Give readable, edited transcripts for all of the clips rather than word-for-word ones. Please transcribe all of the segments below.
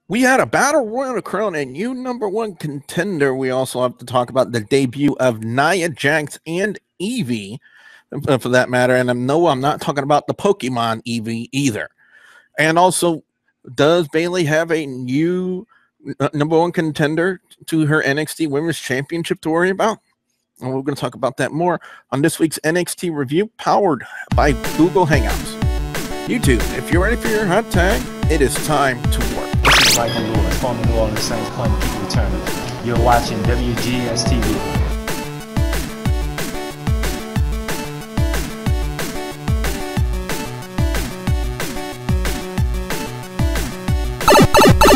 We had a battle royal to crown a new #1 contender. We also have to talk about the debut of Nia Jax and Evie, for that matter. And no, I'm not talking about the Pokemon Evie either. And also, does Bayley have a new #1 contender to her NXT Women's Championship to worry about? And we're going to talk about that more on this week's NXT review, powered by Google Hangouts. YouTube, if you're ready for your hot tag, it is time to work. This is Mike Lewis, former New Orleans Saints punter kick returner. You're watching WGS-TV.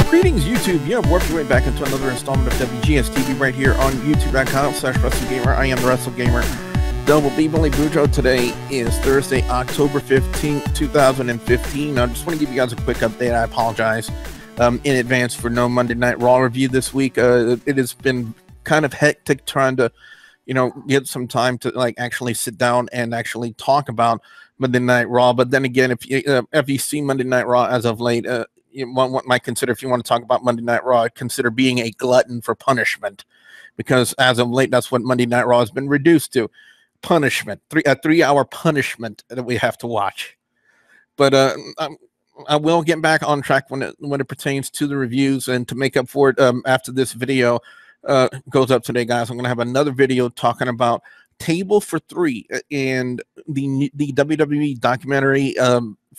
Greetings, YouTube. You have worked your way back into another installment of WGS-TV right here on youtube.com/Wrestlegamer. I am the Wrestlegamer, Double B Billy Bujo. Today is Thursday, October 15th, 2015. I just want to give you guys a quick update. I apologize in advance for no Monday Night Raw review this week. It has been kind of hectic trying to, get some time to actually sit down and actually talk about Monday Night Raw. But then again, if you see Monday Night Raw as of late, you might consider, if you want to talk about Monday Night Raw, consider being a glutton for punishment, because as of late, that's what Monday Night Raw has been reduced to: punishment, a 3-hour punishment that we have to watch. But I will get back on track when it pertains to the reviews, and to make up for it, after this video goes up today, guys, I'm going to have another video talking about Table for Three and the WWE documentary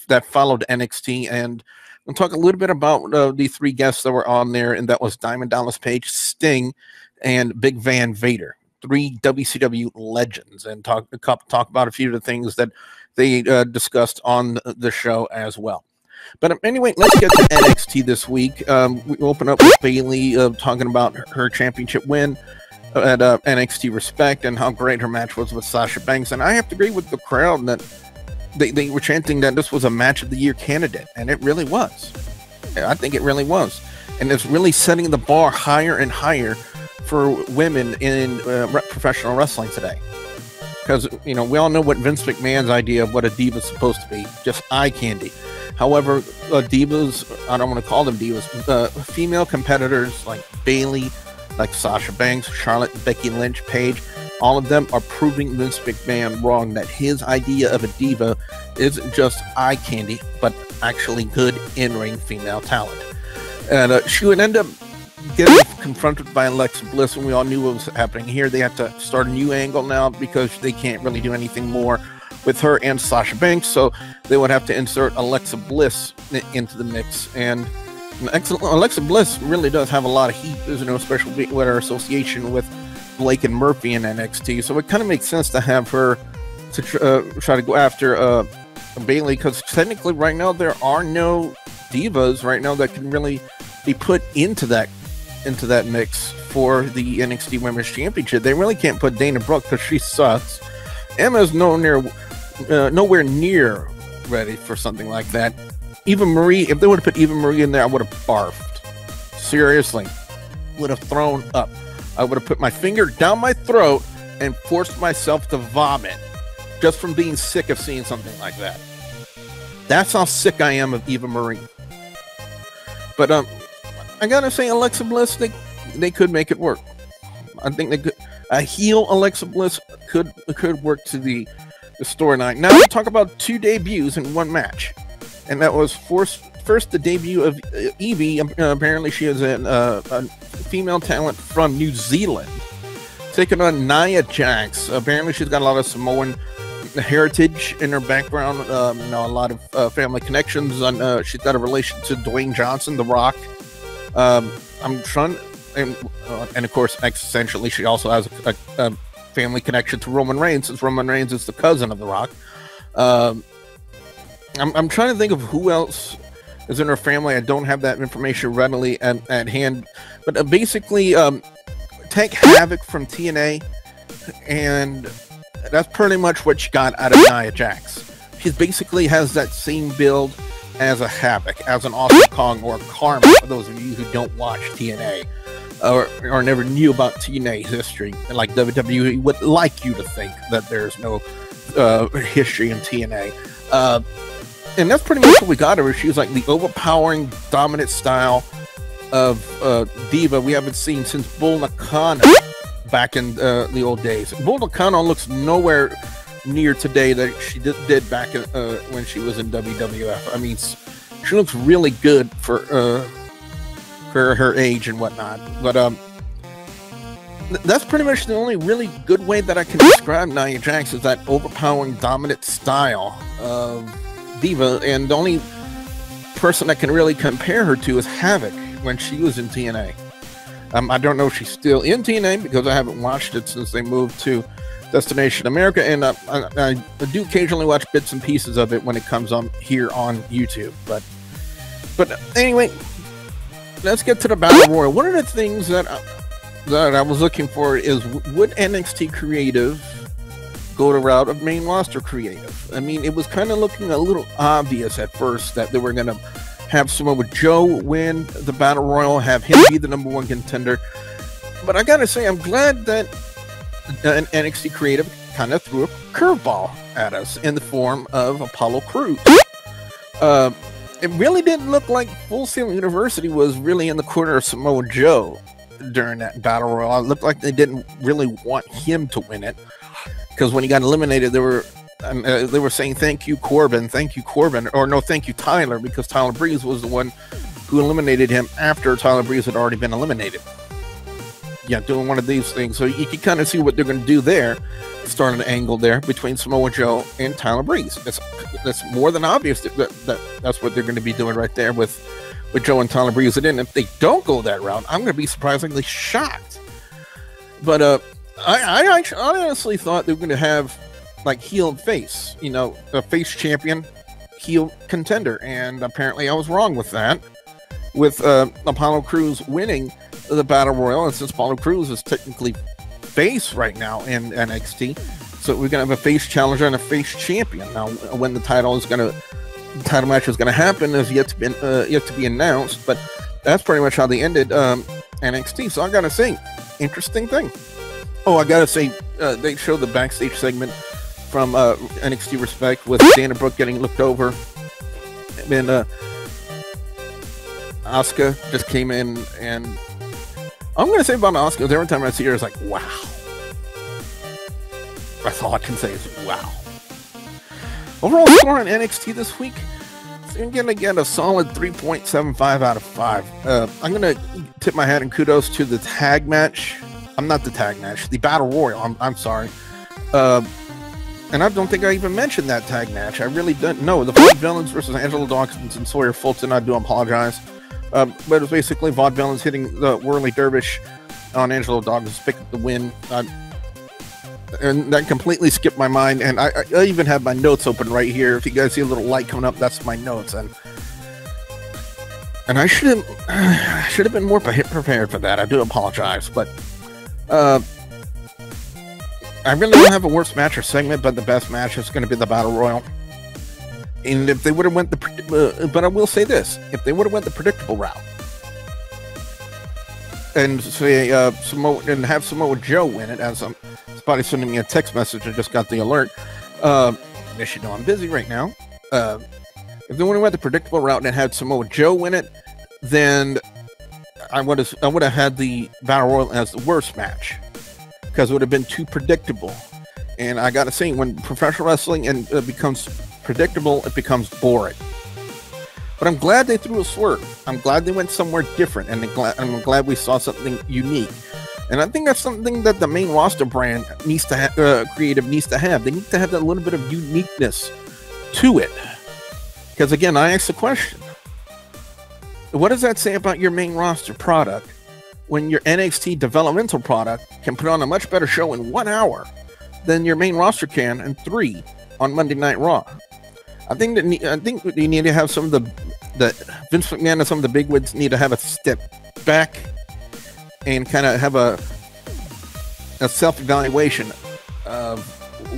that followed NXT, and we'll talk a little bit about the 3 guests that were on there, and that was Diamond Dallas Page, Sting, and Big Van Vader, 3 WCW legends, and talk about a few of the things that they discussed on the show as well. But anyway, let's get to NXT this week. We open up with Bayley talking about her championship win at NXT Respect and how great her match was with Sasha Banks. And I have to agree with the crowd that they were chanting that this was a match of the year candidate, and it really was. I think it really was. And it's really setting the bar higher and higher for women in professional wrestling today. Because, we all know what Vince McMahon's idea of what a diva is supposed to be, just eye candy. However, divas, I don't want to call them divas, female competitors like Bayley, like Sasha Banks, Charlotte, Becky Lynch, Paige, all of them are proving Vince McMahon wrong, that his idea of a diva isn't just eye candy, but actually good in-ring female talent. And she would end up getting confronted by Alexa Bliss, and we all knew what was happening here. They have to start a new angle now because they can't really do anything more with her and Sasha Banks, so they would have to insert Alexa Bliss into the mix. And Alexa Bliss really does have a lot of heat, especially with her association with Blake and Murphy in NXT, so it kind of makes sense to have her to try to go after Bayley, because technically right now there are no divas right now that can really be put into that mix for the NXT Women's Championship. They really can't put Dana Brooke because she sucks. Emma's nowhere near ready for something like that. Eva Marie, if they would have put Eva Marie in there, I would have barfed. Seriously, would have thrown up. I would have put my finger down my throat and forced myself to vomit just from being sick of seeing something like that. That's how sick I am of Eva Marie. But I gotta say, Alexa Bliss, they could make it work. I think they could. A heel Alexa Bliss could work to the storyline. Now we talk about 2 debuts in 1 match, and that was first the debut of Evie. Apparently she is a female talent from New Zealand, taking on Nia Jax. Apparently she's got a lot of Samoan heritage in her background, a lot of family connections. She's got a relation to Dwayne Johnson, The Rock. And of course, essentially, she also has a family connection to Roman Reigns, since Roman Reigns is the cousin of The Rock. I'm trying to think of who else is in her family. I don't have that information readily at hand, but basically, take Havoc from TNA, and that's pretty much what she got out of Nia Jax. She basically has that same build as a Havoc, as an Awesome Kong, or Karma, for those of you who don't watch TNA or never knew about TNA history, like WWE would like you to think that there's no history in TNA. And that's pretty much what we got her. She was like the overpowering, dominant style of Diva we haven't seen since Bull Nakano back in the old days. Bull Nakano looks nowhere near today that she did back when she was in WWF. I mean, she looks really good for her age and whatnot. But that's pretty much the only really good way that I can describe Nia Jax, is that overpowering, dominant style of Diva. And the only person that can really compare her to is Havoc when she was in TNA. I don't know if she's still in TNA because I haven't watched it since they moved to Destination America, and I do occasionally watch bits and pieces of it when it comes on here on YouTube. But anyway, let's get to the Battle Royal. One of the things that I was looking for is, would NXT Creative go the route of main roster creative? I mean, it was kind of looking a little obvious at first that they were going to have Samoa Joe win the Battle Royal, have him be the #1 contender. But I gotta say, I'm glad that NXT Creative kind of threw a curveball at us in the form of Apollo Crews. It really didn't look like Full Sail University was really in the corner of Samoa Joe during that Battle Royal. It looked like they didn't really want him to win it, because when he got eliminated, they were saying thank you Corbin, or no, thank you Tyler, because Tyler Breeze was the one who eliminated him after Tyler Breeze had already been eliminated. Yeah, doing one of these things. So you can kind of see what they're going to do there, start an angle there between Samoa Joe and Tyler Breeze. That's more than obvious that's what they're going to be doing right there with Joe and Tyler Breeze. And then if they don't go that route, I'm going to be surprisingly shocked. But I honestly thought they were going to have like heel and face, you know, a face champion, heel contender, and apparently I was wrong with that, with Apollo Crews winning the Battle Royal. And since Apollo Crews is technically face right now in NXT, so we're gonna have a face challenger and a face champion. Now, when the title match is gonna happen is yet to be announced, but that's pretty much how they ended NXT. So I gotta say, interesting thing. Oh, I gotta say, they showed the backstage segment from NXT Respect with Dana Brooke getting looked over, and Asuka just came in, and I'm going to say about Asuka, every time I see her, it's like, wow. That's all I can say is wow. Overall score on NXT this week, I'm going to get a solid 3.75 out of 5. I'm going to tip my hat and kudos to the tag match. The Battle Royal. I'm sorry. And I don't think I even mentioned that tag match. I really don't know. The Vaudevillians versus Angelo, Dawkins, and Sawyer Fulton. I do apologize. But it was basically Vaudevillians hitting the Whirly Dervish on Angelo, Dawkins, pick up the win. And that completely skipped my mind. And I even have my notes open right here. If you guys see a little light coming up, that's my notes. And I should have been more prepared for that. I do apologize. But I really don't have a worst match or segment, but the best match is going to be the Battle Royal. And if they would have went but I will say this, if they would have went the predictable route and say have Samoa Joe win it, as somebody sending me a text message, I just got the alert. They should know I'm busy right now. If they would have went the predictable route and had Samoa Joe win it, then I would have had the Battle Royal as the worst match, because it would have been too predictable. And I gotta say, when professional wrestling becomes predictable, it becomes boring. But I'm glad they threw a swerve. I'm glad they went somewhere different, and I'm glad we saw something unique. And I think that's something that the main roster brand needs to have, creative needs to have. They need to have that little bit of uniqueness to it. Because again, I asked the question, what does that say about your main roster product when your NXT developmental product can put on a much better show in 1 hour than your main roster can in 3 on Monday Night Raw? I think you need to have some of the Vince McMahon and some of the bigwigs need to have a step back and kind of have a self-evaluation of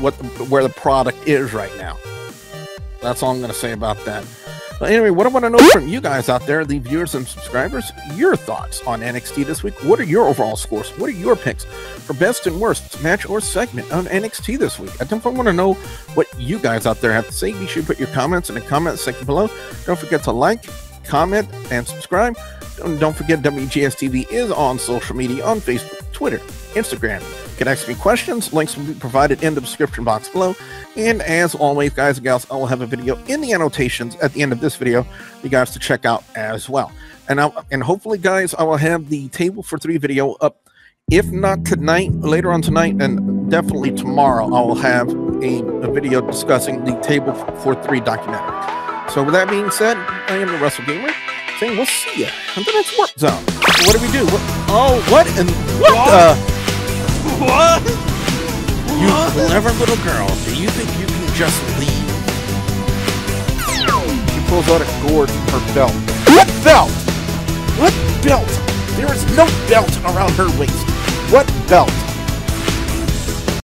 where the product is right now. That's all I'm going to say about that. But anyway, what I want to know from you guys out there, the viewers and subscribers, your thoughts on NXT this week. What are your overall scores? What are your picks for best and worst match or segment on NXT this week? I definitely want to know what you guys out there have to say. Be sure to put your comments in the comment section below. Don't forget to like, comment, and subscribe. don't forget WGS-TV is on social media on Facebook, Twitter, Instagram. You can ask me questions. Links will be provided in the description box below. And as always, guys and gals, I will have a video in the annotations at the end of this video for you guys to check out as well. And hopefully, guys, I will have the Table for 3 video up. If not tonight, later on tonight, and definitely tomorrow, I will have a video discussing the Table for 3 documentary. So with that being said, I am the WrestleGamer, saying we'll see you in the next work zone. So what do we do? What You clever little girl, do you think you can just leave? She pulls out a gourd from her belt. What belt? What belt? There is no belt around her waist. What belt?